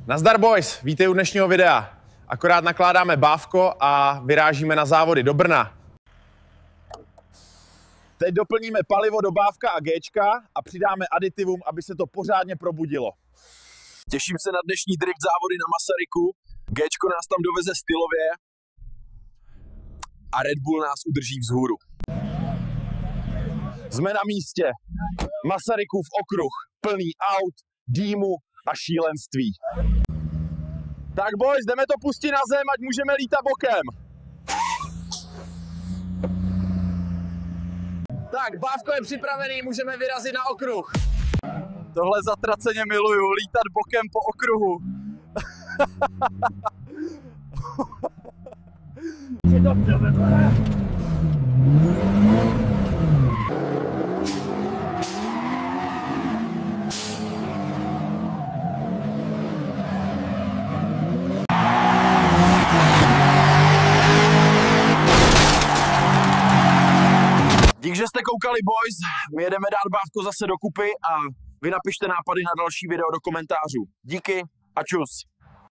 Nazdar boys, vítej u dnešního videa. Akorát nakládáme bávko a vyrážíme na závody do Brna. Teď doplníme palivo do bávka a Gčka a přidáme aditivum, aby se to pořádně probudilo. Těším se na dnešní drift závody na Masaryku. Gčko nás tam doveze stylově a Red Bull nás udrží vzhůru. Jsme na místě. Masarykův okruh, plný aut, dýmu a šílenství. Tak boys, jdeme to pustit na zem, ať můžeme lítat bokem. Tak, bávko je připravený, můžeme vyrazit na okruh. Tohle zatraceně miluju, lítat bokem po okruhu. Dík, že jste koukali boys, my jedeme dát bávko zase dokupy a vy napište nápady na další video do komentářů. Díky a čus.